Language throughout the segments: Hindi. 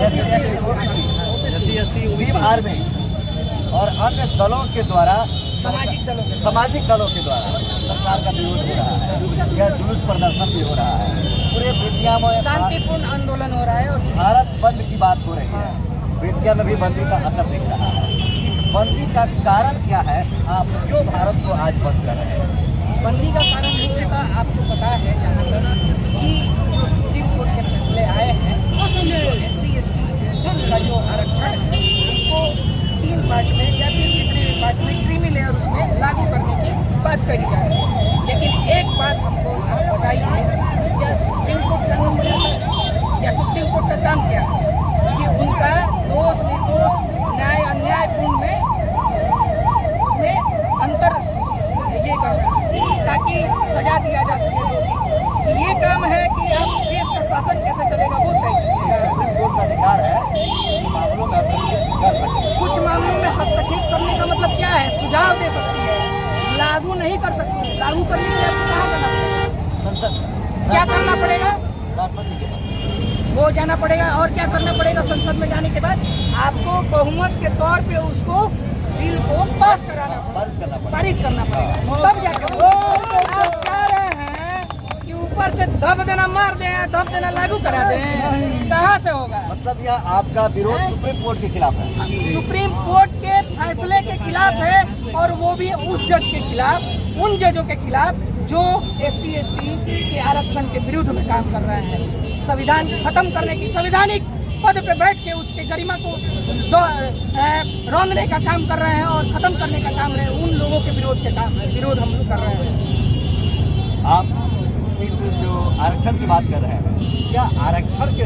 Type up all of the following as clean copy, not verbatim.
SC भीम आर्मी और अन्य दलों के द्वारा, सामाजिक दलों के द्वारा सरकार का विरोध हो रहा है। यह जुलूस प्रदर्शन भी हो रहा है। पूरे बेतिया में शांतिपूर्ण आंदोलन हो रहा है और भारत बंद की बात हो रही है। बेतिया में भी बंदी का असर दिख रहा है। इस बंदी का कारण क्या है? आप क्यों भारत को आज बंद कर रहे हैं? बंदी का कारण होने का आपको पता है जहाँ तक कि जो सुप्रीम कोर्ट के फैसले आए हैं, जो SC/ST का जो आरक्षण है उनको 3 पार्ट में या फिर जितने भी पार्ट में क्रीमी लेयर उसमें लागू करने की बात कही जा रही है। लेकिन एक बात हमको आप बताइए, क्या सुप्रीम कोर्ट का काम क्या है? या सुप्रीम कोर्ट का काम क्या है कि उनका दोष निर्दोष न्याय अन्यायपूर्ण में उसमें अंतर ये करना ताकि सजा दिया जा सके दोषी। ये काम है कि आप देश का शासन कैसे चलेगा वो तय कीजिएगा। सुप्रीम कोर्ट का अधिकार है मामलों में हस्तक्षेप कर सकते हैं। कुछ मामलों में हस्तक्षेप करने का मतलब क्या है? सुझाव दे सकती है, लागू नहीं कर सकती। लागू करने के लिए आपको कहाँ जाना पड़ेगा? संसद क्या करना पड़ेगा? राष्ट्रपति के पास वो जाना पड़ेगा। और क्या करना पड़ेगा? संसद में जाने के बाद आपको बहुमत के तौर पे उसको बिल को पास कराना पड़ेगा, पारित करना पड़ेगा, तब जाके आप चाह रहे हैं कि ऊपर से दब देना मार दें, दब देना लागू करा दें। कहाँ से होगा? मतलब यह आपका विरोध सुप्रीम कोर्ट के खिलाफ है। सुप्रीम कोर्ट के फैसले के खिलाफ है और वो भी उस जज के खिलाफ, उन जजों के खिलाफ जो SC/ST के आरक्षण के विरुद्ध में काम कर रहे हैं। संविधान खत्म करने की, संवैधानिक पद पे बैठ के उसके गरिमा को रौंदने का काम कर रहे हैं और खत्म करने का काम रहे, उन लोगों के विरोध हम लोग कर रहे हैं। आप इस जो आरक्षण की बात कर रहे हैं, क्या आरक्षण के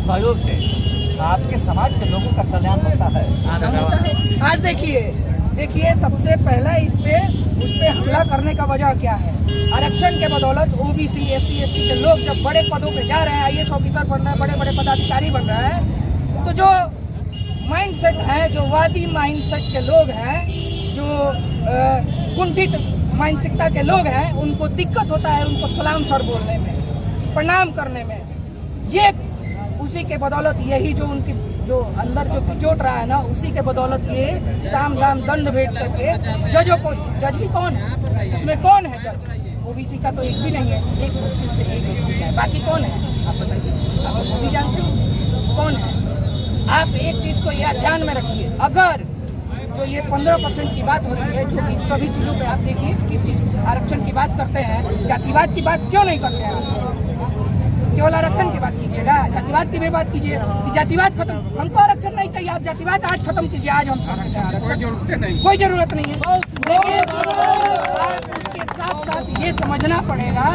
सहयोग से आपके समाज के लोगों का कल्याण होता है? आज देखिए सबसे पहला उस पे हमला करने का वजह क्या है? आरक्षण के बदौलत OBC SC/ST के लोग जब बड़े पदों पे जा रहे हैं, IAS ऑफिसर बन रहे हैं, बड़े बड़े पदाधिकारी बन रहे हैं, तो जो माइंडसेट है, जो वादी माइंडसेट के लोग हैं, जो कुंठित मानसिकता के लोग हैं, उनको दिक्कत होता है उनको सलाम सर बोलने में, प्रणाम करने में। ये उसी के बदौलत यही जो उनकी जो अंदर जो पिचोट रहा है ना, उसी के बदौलत ये साम दाम दंड भेंट करके जजों को, जज भी कौन है इसमें? कौन है जज? OBC का तो एक भी नहीं है, एक मुश्किल से एक SC का है, बाकी कौन है आप बताइए? आप वो भी जानते हो कौन है? आप एक चीज को यह ध्यान में रखिए, अगर जो ये 15% की बात हो रही है, जो कि सभी चीजों पे आप देखिए किसी आरक्षण की बात करते हैं, जातिवाद की बात क्यों नहीं करते हैं आप? केवल आरक्षण की बात कीजिएगा, जातिवाद की भी बात कीजिए कि जातिवाद खत्म, हमको आरक्षण नहीं चाहिए, आप जातिवाद आज खत्म कीजिए, आज हम छोड़ते हैं आरक्षण, कोई जरूरत नहीं है। लेकिन उसके साथ साथ ये समझना पड़ेगा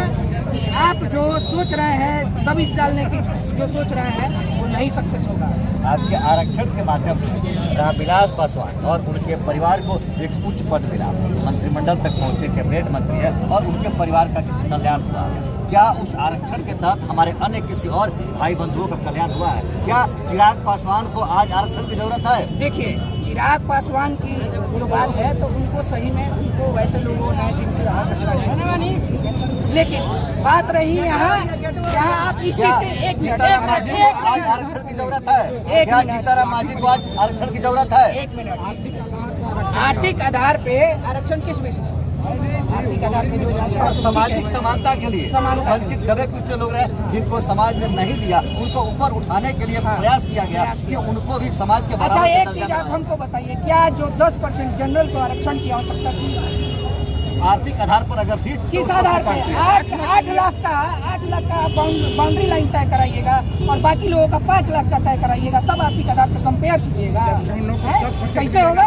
कि आप जो सोच रहे हैं, दबिश डालने की जो सोच रहे हैं, वो नहीं सक्सेस होगा। आपके आरक्षण के माध्यम से रामविलास पासवान और उनके परिवार को एक उच्च पद मिला, मंत्रिमंडल तक पहुंचे, कैबिनेट मंत्री है और उनके परिवार का कल्याण हुआ। क्या उस आरक्षण के तहत हमारे अन्य किसी और भाई बंधुओं का कल्याण हुआ है? क्या चिराग पासवान को आज आरक्षण की जरूरत है? देखिए, चिराग पासवान की जो बात है तो उनको सही में, उनको वैसे लोगों ने जिनको आ सकता है, लेकिन बात रही यहाँ आप इस चीज के एक जीताराम मांझी को आज आरक्षण की जरूरत है? क्या जीताराम मांझी को आज आरक्षण की जरूरत है? 1 मिनट, आर्थिक आधार पे आरक्षण किस बेसिस पे? आर्थिक आधार पे जो सामाजिक समानता के लिए जो वंचित दबे कुछ लोग रहे, जिनको समाज ने नहीं दिया, उनको ऊपर उठाने के लिए प्रयास किया गया कि उनको भी समाज के अच्छा, एक चीज आप हमको बताइए, क्या जो 10% जनरल को आरक्षण की आवश्यकता थी? आर्थिक आधार पर अगर थी, किस आधार पर? 8 लाख का बाउंड्री लाइन तय कराइएगा और बाकी लोगों का 5 लाख का तय कराइएगा, तब आर्थिक आधार पर कंपेयर कीजिएगा। कैसे होगा?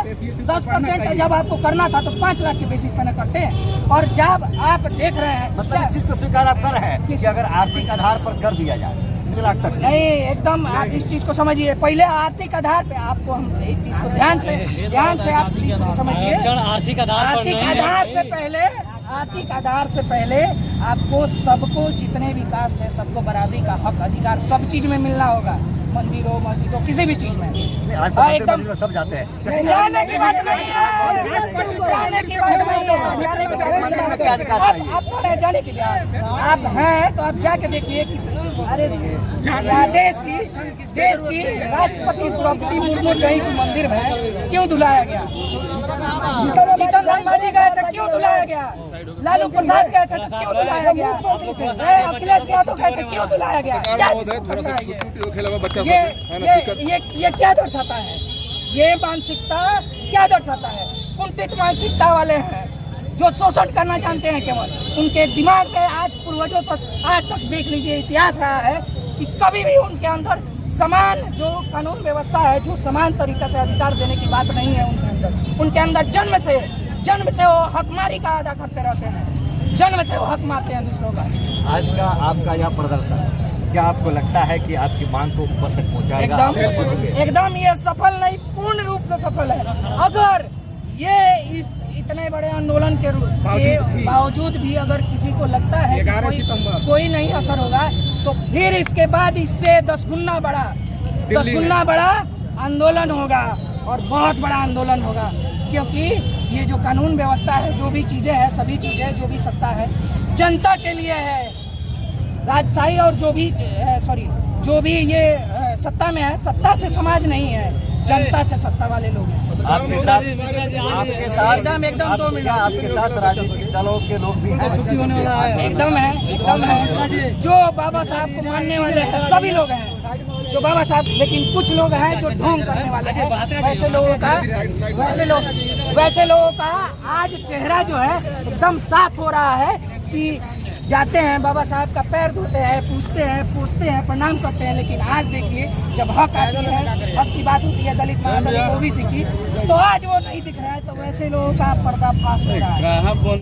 10% जब आपको करना था तो 5 लाख के बेसिस पे न करते हैं। और जब आप देख रहे हैं, मतलब इस चीज को स्वीकार आप कर रहे हैं कि अगर आर्थिक आधार पर कर दिया जाए 5 लाख तक? नहीं, एकदम आप इस चीज को समझिए। पहले आर्थिक आधार पे आपको, हम एक चीज को ध्यान से आप चीज को समझिए। आर्थिक आधार से पहले आपको सबको, जितने भी कास्ट है, सबको बराबरी का हक अधिकार सब चीज में मिलना होगा, मंदिर हो, मस्जिद हो, किसी भी चीज में। एकदम सब जाते हैं, जाने की बात नहीं है, जाने की बात नहीं है। क्या अधिकार चाहिए? आपको नहीं जाने की बात, आप हैं तो आप जाके देखिए कि अरे देश की देश की राष्ट्रपति द्रौपदी मुर्मू गई थी मंदिर में, क्यों धुलाया गया? जीतन राम मांझी गए थे, क्यों धुलाया गया? लालू प्रसाद गए थे, तो क्यों धुलाया गया? अखिलेश यादव गए थे, क्यों धुलाया गया? ये क्या दर्शाता है? ये मानसिकता क्या दर्शाता है? कुंठित मानसिकता वाले हैं जो शोषण करना जानते हैं केवल। उनके दिमाग में आज पूर्वजों तक आज तक देख लीजिए इतिहास रहा है कि कभी भी उनके अंदर समान जो कानून व्यवस्था है, जो समान तरीके से अधिकार देने की बात नहीं है उनके अंदर जन्म से वो हकमारी का अदा करते रहते हैं, जन्म से वो हक मारते हैं दूसरों का। आज का आपका यह प्रदर्शन, क्या आपको लगता है कि आपकी मांग को ऊपर तक पहुंचाएगा? एकदम ये सफल नहीं, पूर्ण रूप से सफल है। अगर ये इस इतने बड़े आंदोलन के बावजूद भी अगर किसी को लगता है कि कोई नहीं असर होगा, तो फिर इसके बाद इससे 10 गुना बड़ा आंदोलन होगा और बहुत बड़ा आंदोलन होगा। क्योंकि ये जो कानून व्यवस्था है, जो भी चीजें हैं, सभी चीजें जो भी सत्ता है जनता के लिए है। राजशाही और जो भी ये सत्ता में है, सत्ता से समाज नहीं है, जनता से सत्ता वाले लोग हैं। आपके साथ एकदम 2 मिनट आपके साथ राजनीतिक दलों के लोग भी हैं? एकदम है। जो बाबा साहब को मानने वाले हैं सभी लोग हैं, जो बाबा साहब, लेकिन कुछ लोग हैं जो ढोंग करने वाले हैं। वैसे लोगों का आज चेहरा जो है एकदम साफ हो रहा है कि जाते हैं बाबा साहब का पैर धोते हैं, पूछते हैं, प्रणाम करते हैं। लेकिन आज देखिए, जब हक आती है, हक की बात होती है, दलित महादलित ओबीसी की, तो आज वो नहीं दिख रहा है। तो वैसे लोगों का पर्दाफाश हो रहा है।